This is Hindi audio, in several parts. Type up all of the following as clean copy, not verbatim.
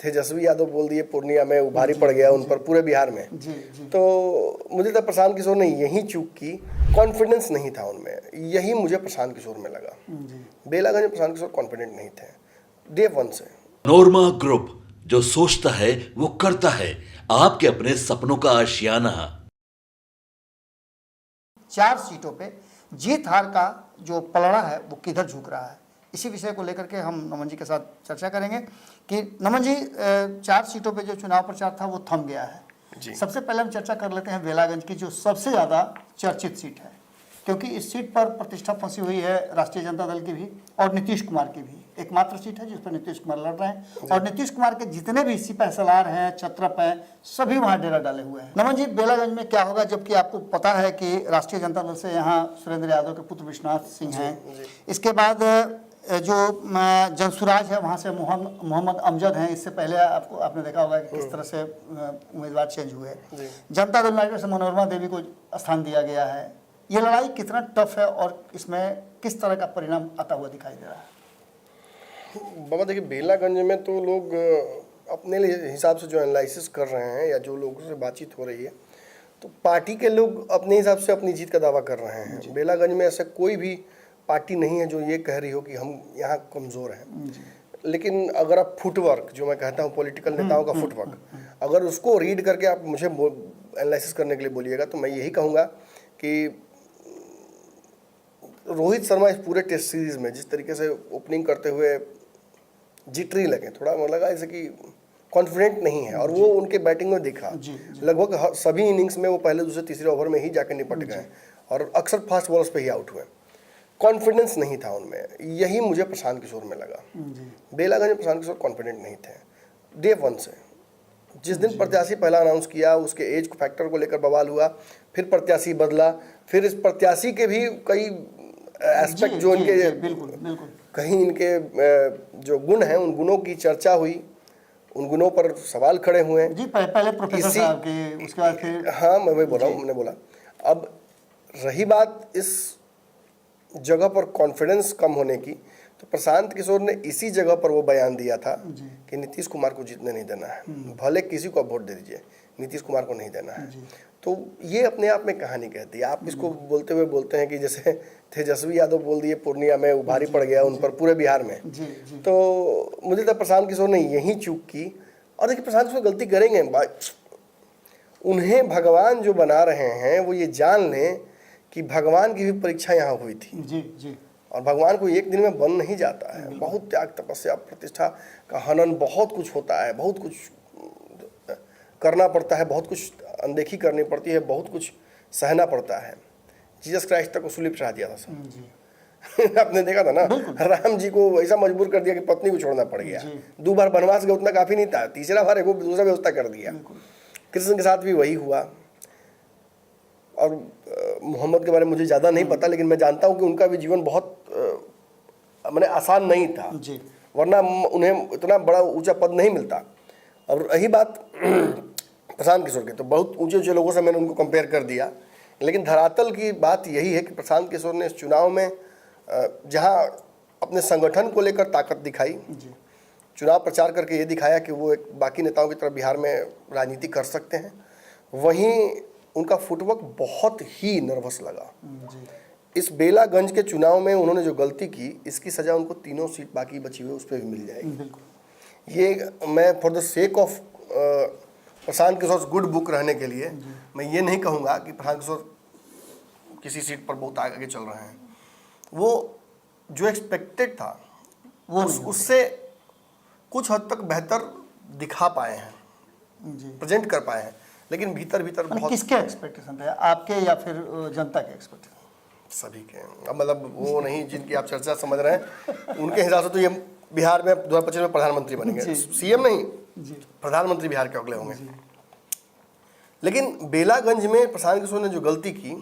तेजस्वी यादव बोल दिए पूर्णिया में, उभारी पड़ गया उन पर पूरे बिहार में। तो मुझे तो प्रशांत किशोर ने यही चूक की, कॉन्फिडेंस नहीं था उनमें, यही मुझे प्रशांत किशोर में लगा। बेलागंज में प्रशांत किशोर कॉन्फिडेंट नहीं थे डे वन से। नोरमा ग्रुप, जो सोचता है वो करता है, आपके अपने सपनों का आशियाना। 4 सीटों पे जीत हार का जो पलड़ा है वो किधर झुक रहा है, इसी विषय को लेकर के हम नमन जी के साथ चर्चा करेंगे कि नमन जी 4 सीटों पे जो चुनाव प्रचार था वो थम गया है। सबसे पहले हम चर्चा कर लेते हैं बेलागंज की, जो सबसे ज़्यादा चर्चित सीट है, क्योंकि इस सीट पर प्रतिष्ठा फंसी हुई है राष्ट्रीय जनता दल की भी और नीतीश कुमार की भी। एकमात्र सीट है जिस पर नीतीश कुमार लड़ रहे हैं और नीतीश कुमार के जितने भी सिपहसालार हैं, छत्रप हैं, सभी वहाँ डेरा डाले हुए हैं। नमन जी, बेलागंज में क्या होगा, जबकि आपको पता है कि राष्ट्रीय जनता दल से यहाँ सुरेंद्र यादव के पुत्र विश्वनाथ सिंह हैं, इसके बाद जो जनसुराज है वहाँ से मोहम्मद अमजद हैं। इससे पहले आपने देखा होगा कि किस तरह से उम्मीदवार चेंज हुए। जनता दल यूनाइटेड से मनोरमा देवी को स्थान दिया गया है। ये लड़ाई कितना टफ है और इसमें किस तरह का परिणाम आता हुआ दिखाई दे रहा है? बाबा देखिए, बेलागंज में तो लोग अपने हिसाब से जो एनालिसिस कर रहे हैं या जो लोगों से बातचीत हो रही है, तो पार्टी के लोग अपने हिसाब से अपनी जीत का दावा कर रहे हैं। बेलागंज में ऐसा कोई भी पार्टी नहीं है जो ये कह रही हो कि हम यहाँ कमज़ोर हैं। लेकिन अगर आप फुटवर्क, जो मैं कहता हूँ पॉलिटिकल नेताओं का फुटवर्क, अगर उसको रीड करके आप मुझे एनालिसिस करने के लिए बोलिएगा, तो मैं यही कहूँगा कि रोहित शर्मा इस पूरे टेस्ट सीरीज़ में जिस तरीके से ओपनिंग करते हुए जिटरी लगे, थोड़ा मुझे लगा जैसे कि कॉन्फिडेंट नहीं है, और वो उनके बैटिंग में दिखा। लगभग सभी इनिंग्स में वो पहले दूसरे तीसरे ओवर में ही जाकर निपट गए और अक्सर फास्ट बॉलर्स पे ही आउट हुए। कॉन्फिडेंस नहीं था उनमें, यही मुझे प्रशांत किशोर में लगा। बेलागंज में प्रशांत किशोर कॉन्फिडेंट नहीं थे डे वन से। जिस दिन प्रत्याशी पहला अनाउंस किया, उसके एज फैक्टर को लेकर बवाल हुआ, फिर प्रत्याशी बदला, फिर इस प्रत्याशी के भी कई एस्पेक्ट जो इनके कहीं इनके जो गुण हैं, उन गुणों की चर्चा हुई, उन गुणों पर सवाल खड़े हुए जी। पहले प्रोफेसर साहब के, उसके बाद फिर हाँ, मैं वही बोल रहा हूँ, मैंने बोला। अब रही बात इस जगह पर कॉन्फिडेंस कम होने की, तो प्रशांत किशोर ने इसी जगह पर वो बयान दिया था कि नीतीश कुमार को जीतने नहीं देना है, भले किसी को वोट दे दीजिए, नीतीश कुमार को नहीं देना है। तो ये अपने आप में कहानी कहती है। आप इसको बोलते हुए बोलते हैं कि जैसे तेजस्वी यादव बोल दिए पूर्णिया में, उभारी पड़ गया उन पर पूरे बिहार में। तो मुझे तो प्रशांत किशोर ने यही चूक की। और देखिए, प्रशांत किशोर गलती करेंगे, उन्हें भगवान जो बना रहे हैं वो ये जान लें कि भगवान की भी परीक्षा यहाँ हुई थी। और भगवान को एक दिन में बन नहीं जाता है, बहुत त्याग तपस्या प्रतिष्ठा का हनन, बहुत कुछ होता है, बहुत कुछ करना पड़ता है, बहुत कुछ अनदेखी करनी पड़ती है, बहुत कुछ सहना पड़ता है। जीसस क्राइस्ट तक को सूली पे चढ़ा दिया था सब। आपने देखा था ना, राम जी को ऐसा मजबूर कर दिया कि पत्नी को छोड़ना पड़ गया। 2 बार वनवास गए, उतना काफी नहीं था, तीसरा बार एक दूसरा व्यवस्था कर दिया। कृष्ण के साथ भी वही हुआ। और मोहम्मद के बारे में मुझे ज़्यादा नहीं पता, लेकिन मैं जानता हूँ कि उनका भी जीवन बहुत मैंने आसान नहीं था, वरना उन्हें इतना बड़ा ऊंचा पद नहीं मिलता। और रही बात प्रशांत किशोर की, तो बहुत ऊंचे ऊंचे लोगों से मैंने उनको कंपेयर कर दिया, लेकिन धरातल की बात यही है कि प्रशांत किशोर ने इस चुनाव में जहाँ अपने संगठन को लेकर ताकत दिखाई, चुनाव प्रचार करके ये दिखाया कि वो एक बाकी नेताओं की तरह बिहार में राजनीति कर सकते हैं, वहीं उनका फुटवर्क बहुत ही नर्वस लगा। इस बेलागंज के चुनाव में उन्होंने जो गलती की, इसकी सजा उनको 3 सीट बाकी बची हुई उस पर भी मिल जाएगी। ये मैं for the sake of Prashant Kishor good book रहने के लिए मैं ये नहीं कहूँगा कि प्रशांत किशोर किसी सीट पर बहुत आगे चल रहे हैं। वो जो एक्सपेक्टेड था वो उससे कुछ हद तक बेहतर दिखा पाए हैं, प्रेजेंट कर पाए हैं, लेकिन भीतर भीतर बहुत। किसके एक्सपेक्टेशन थे, आपके या फिर जनता के एक्सपेक्टेशन? सभी के। अब मतलब वो नहीं जिनकी आप चर्चा समझ रहे हैं, उनके हिसाब से तो ये बिहार में 2025 में प्रधानमंत्री बनेंगे, सीएम नहीं, प्रधानमंत्री बिहार के अगले होंगे। लेकिन बेलागंज में प्रशांत किशोर ने जो गलती की,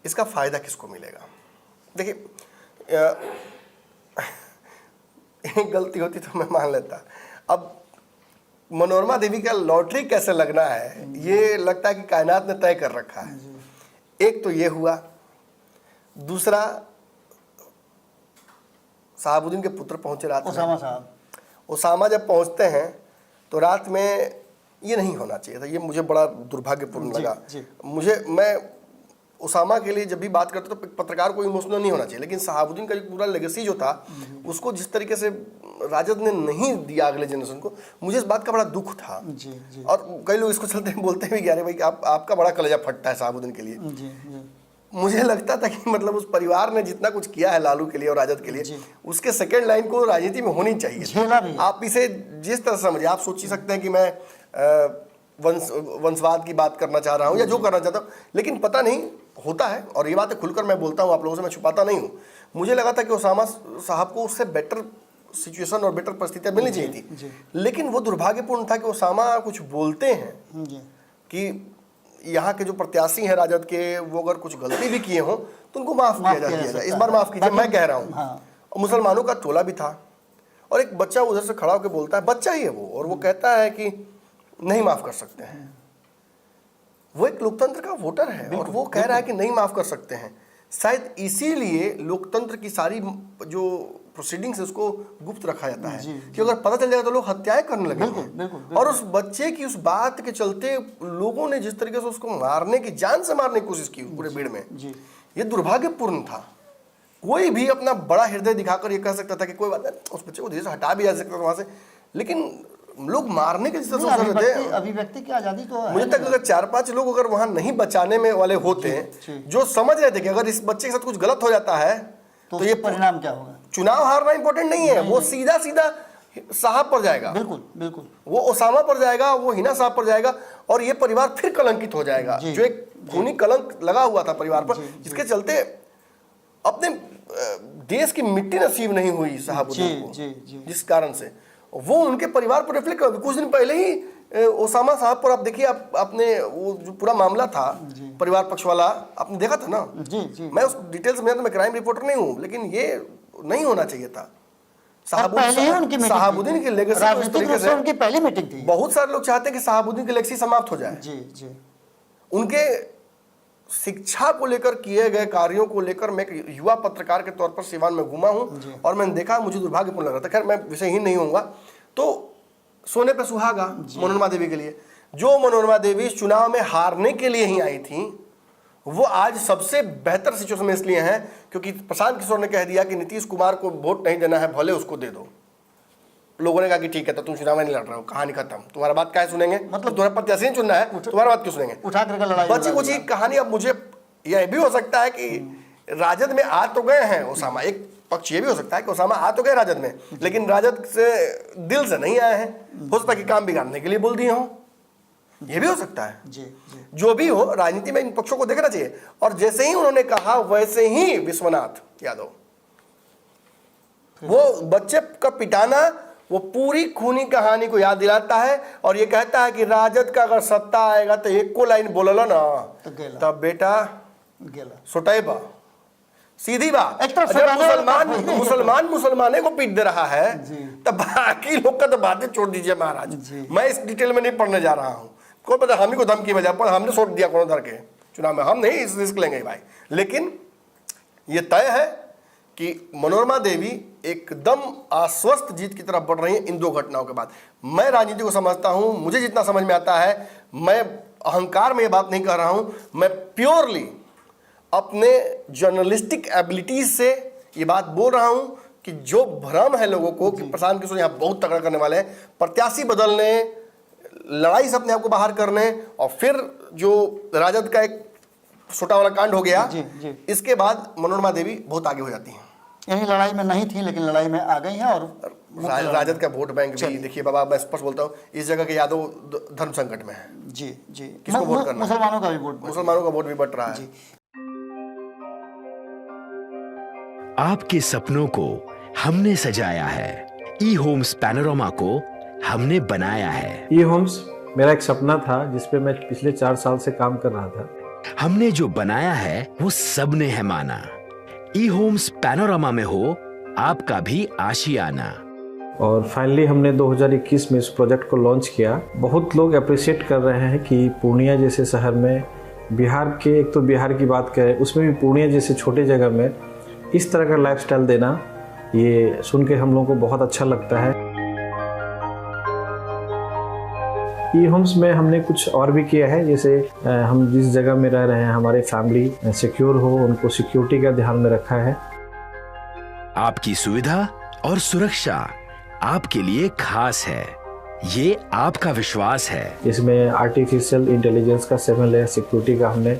इसका फायदा किसको मिलेगा? देखिए, गलती होती तो मैं मान लेता। अब मनोरमा देवी का लॉटरी कैसे लगना है, ये लगता है कि कायनात ने तय कर रखा है। एक तो ये हुआ, दूसरा शहाबुद्दीन के पुत्र पहुंचे रात में। ओसामा साहब, ओसामा जब पहुंचते हैं तो रात में ये नहीं होना चाहिए था। ये मुझे बड़ा दुर्भाग्यपूर्ण लगा। मैं उसामा के लिए जब भी बात करते तो पत्रकार को इमोशनल नहीं होना चाहिए, लेकिन शहाबुद्दीन का जो पूरा लेगेसी जो था उसको जिस तरीके से राजद ने नहीं दिया अगले जनरेशन को, मुझे इस बात का बड़ा दुख था। और कई लोग इसको चलते बोलते भी कि अरे भाई आपका बड़ा कलेजा फटता है शहाबुद्दीन के लिए। मुझे लगता था कि मतलब उस परिवार ने जितना कुछ किया है लालू के लिए और राजद के लिए, उसके सेकेंड लाइन को राजनीति में होनी चाहिए। आप इसे जिस तरह से समझिए, आप सोच ही सकते हैं कि मैं वंशवाद की बात करना चाह रहा हूँ या जो करना चाहता हूँ, लेकिन पता नहीं होता है। और ये बातें खुलकर मैं बोलता हूँ आप लोगों से, मैं छुपाता नहीं हूँ। मुझे लगा था कि उसामा साहब को उससे बेटर सिचुएशन और बेटर परिस्थितियाँ मिलनी चाहिए थी, लेकिन वो दुर्भाग्यपूर्ण था कि उसामा कुछ बोलते हैं कि यहाँ के जो प्रत्याशी हैं राजद के, वो अगर कुछ गलती भी किए हों तो उनको माफ़ किया जाए। इस बार माफ़ कीजिए, मैं कह रहा हूँ। और मुसलमानों का टोला भी था, और एक बच्चा उधर से खड़ा होकर बोलता है, बच्चा ही है वो, और वो कहता है कि नहीं माफ़ कर सकते हैं। वो एक लोकतंत्र का वोटर है और वो कह रहा है कि नहीं माफ़ कर सकते हैं। शायद इसीलिए लोकतंत्र की सारी जो प्रोसीडिंग्स है उसको गुप्त रखा जाता है कि अगर पता चल जाएगा तो लोग हत्याएं करने लगेंगे। और उस बच्चे की उस बात के चलते लोगों ने जिस तरीके से उसको मारने की, जान से मारने की कोशिश की पूरे भीड़ में, ये दुर्भाग्यपूर्ण था। कोई भी अपना बड़ा हृदय दिखाकर ये कह सकता था कि कोई बात नहीं, उस बच्चे को धीरे से हटा भी जा सकता था वहां से, लेकिन लोग मारने के जिस तरह सोच रहे थे। अभिव्यक्ति की आजादी तो है। मुझे तक अगर 4-5 लोग अगर वहां नहीं बचाने में वाले होते, जो समझ रहे थे कि अगर इस बच्चे के साथ कुछ गलत हो जाता है तो ये परिणाम क्या होगा। चुनाव हारना इंपॉर्टेंट नहीं है, वो सीधा सीधा साहब पर जाएगा। बिल्कुल बिल्कुल, वो ओसामा पर जाएगा, वो हिना साहब पर जाएगा, और ये परिवार फिर कलंकित हो जाएगा। जो एक खूनी कलंक लगा हुआ था परिवार पर, जिसके चलते अपने देश की मिट्टी नसीब नहीं हुई शहाबुद्दीन को, जिस कारण से वो उनके परिवार पर रिफ्लेक्ट कर। कुछ दिन पहले ही ओसामा साहब पर आप देखिए, आपने वो जो पूरा मामला था परिवार पक्ष वाला, आपने देखा था ना। मैं उस डिटेल्स में, मैं क्राइम रिपोर्टर नहीं हूँ, लेकिन ये नहीं होना चाहिए था। शहाबुद्दीन की लेगेसी इस तरीके से, उनकी पहली मीटिंग थी। बहुत सारे लोग चाहते हैं कि शहाबुद्दीन की लेगेसी समाप्त हो जाए। उनके शिक्षा को लेकर किए गए कार्यों को लेकर मैं एक युवा पत्रकार के तौर पर सीवान में घूमा हूं और मैंने देखा, मुझे दुर्भाग्यपूर्ण लग रहा था। खैर मैं विषयहीन नहीं होऊंगा। तो सोने पे सुहागा मनोरमा देवी के लिए, जो मनोरमा देवी चुनाव में हारने के लिए ही आई थी, वो आज सबसे बेहतर सिचुएशन में इसलिए हैं क्योंकि प्रशांत किशोर ने कह दिया कि नीतीश कुमार को वोट नहीं देना है, भले उसको दे दो। लोगों ने कहा कि ठीक है, तो तुम चुनाव में नहीं लड़ रहे हो, कहानी खत्म, तुम्हारा बात क्या सुनेंगे, मतलब तुम्हारा प्रत्याशी नहीं चुनना है, तुम्हारा बात क्यों सुनेंगे, उठा करके लड़ाई बची कुछ कहानी। अब मुझे यह भी हो सकता है कि राजद में आ तो गए हैं ओसामा, एक पक्ष ये भी हो सकता है कि ओसामा आ तो गए राजद में, लेकिन राजद से दिल से नहीं आए हैं। हो सकता है कि काम बिगाड़ने के लिए बोल दिए हों, ये भी हो सकता है। जो भी हो, राजनीति में इन पक्षों को देखना चाहिए। और जैसे ही उन्होंने कहा वैसे ही विश्वनाथ यादव, वो बच्चे का पिटाना, वो पूरी खूनी कहानी को याद दिलाता है और ये कहता है कि राजद का अगर सत्ता आएगा तो एक को लाइन बोलला ना तब बेटा सुटैबा। सीधी बात। जब मुसलमाने को पीट दे रहा है तब बाकी लोग का तो बातें छोड़ दीजिए महाराज। मैं इस डिटेल में नहीं पढ़ने जा रहा हूं। कोई पता हम ही को धमकी बजा पर हमने छोड़ दिया कौन धर के चुनाव में, हम नहीं इस रिस्क लेंगे भाई। लेकिन ये तय है कि मनोरमा देवी एकदम आश्वस्त जीत की तरफ बढ़ रही है इन दो घटनाओं के बाद। मैं राजनीति को समझता हूं, मुझे जितना समझ में आता है, मैं अहंकार में ये बात नहीं कह रहा हूं, मैं प्योरली अपने जर्नलिस्टिक एबिलिटीज से ये बात बोल रहा हूं कि जो भ्रम है लोगों को कि प्रशांत किशोर यहाँ बहुत तगड़ा करने वाले हैं, प्रत्याशी बदलने, लड़ाई से अपने आप को बाहर करने, और फिर जो राजद का एक छोटा वाला कांड हो गया, इसके बाद मनोरमा देवी बहुत आगे हो जाती हैं। यानी लड़ाई में नहीं थी लेकिन लड़ाई में आ गई हैं। और राजद का वोट बैंक भी देखिए बाबा, मैं स्पष्ट बोलता हूँ, इस जगह के यादव धर्म संकट में है। किसको वोट करना? मुसलमानों का भी वोट, मुसलमानों का वोट भी बढ़ रहा है। आपके सपनों को हमने सजाया है, ई होम्स पैनोरामा को हमने बनाया है। ई होम्स मेरा एक सपना था जिस पे मैं पिछले 4 साल से काम कर रहा था। हमने जो बनाया है वो सबने है माना। ई होम्स पैनोरामा में हो आपका भी आशियाना। और फाइनली हमने 2021 में इस प्रोजेक्ट को लॉन्च किया। बहुत लोग अप्रिशिएट कर रहे हैं कि पूर्णिया जैसे शहर में, बिहार के, एक तो बिहार की बात करें उसमें भी पूर्णिया जैसे छोटे जगह में इस तरह का लाइफस्टाइल देना, ये सुन के हम लोगों को बहुत अच्छा लगता है। ई होम्स में हमने कुछ और भी किया है, जैसे हम जिस जगह में रह रहे हैं हमारे फैमिली सिक्योर हो, उनको सिक्योरिटी का ध्यान में रखा है। आपकी सुविधा और सुरक्षा आपके लिए खास है, ये आपका विश्वास है। इसमें आर्टिफिशियल इंटेलिजेंस का 7 लेयर सिक्योरिटी का हमने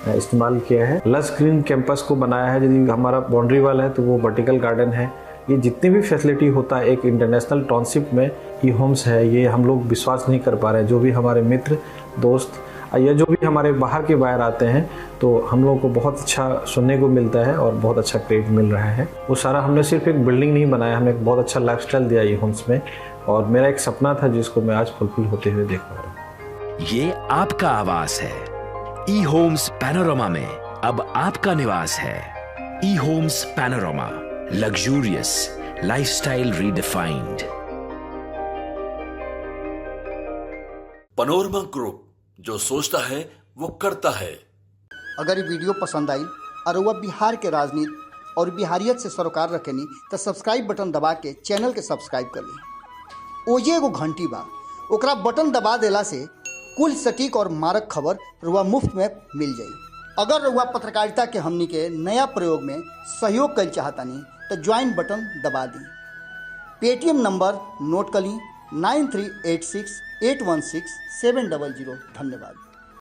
इस्तेमाल किया है। लस ग्रीन कैंपस को बनाया है, यदि हमारा बाउंड्री वाल है तो वो वर्टिकल गार्डन है। ये जितनी भी फैसिलिटी होता है एक इंटरनेशनल टाउनशिप में ई होम्स है, ये हम लोग विश्वास नहीं कर पा रहे हैं। जो भी हमारे मित्र दोस्त या जो भी हमारे बाहर के बाहर आते हैं तो हम लोगों को बहुत अच्छा सुनने को मिलता है और बहुत अच्छा क्रेडिट मिल रहा है। वो सारा हमने सिर्फ एक बिल्डिंग नहीं बनाया, हमें एक बहुत अच्छा लाइफस्टाइल दिया ई होम्स में, और मेरा एक सपना था जिसको मैं आज फुलफिल होते हुए देख पा रहा हूँ। ये आपका आवास है। ई होम्स पैनोरामा में अब आपका निवास है। E Homes Panorama, luxurious lifestyle redefined. Panorama Group, जो सोचता है वो करता है। अगर ये वीडियो पसंद आई और वह बिहार के राजनीति और बिहारियत से सरोकार रखेनी तो सब्सक्राइब बटन दबा के चैनल के सब्सक्राइब कर ली। ओजे एगो घंटी बा, ओकरा बटन दबा देला से कुल सटीक और मारक खबर रुआ मुफ्त में मिल जाई। अगर रुआ पत्रकारिता के हमनी के नया प्रयोग में सहयोग कर चाहतानी तो ज्वाइन बटन दबा दी। पेटीएम नंबर नोट कर ली 9386816700। धन्यवाद।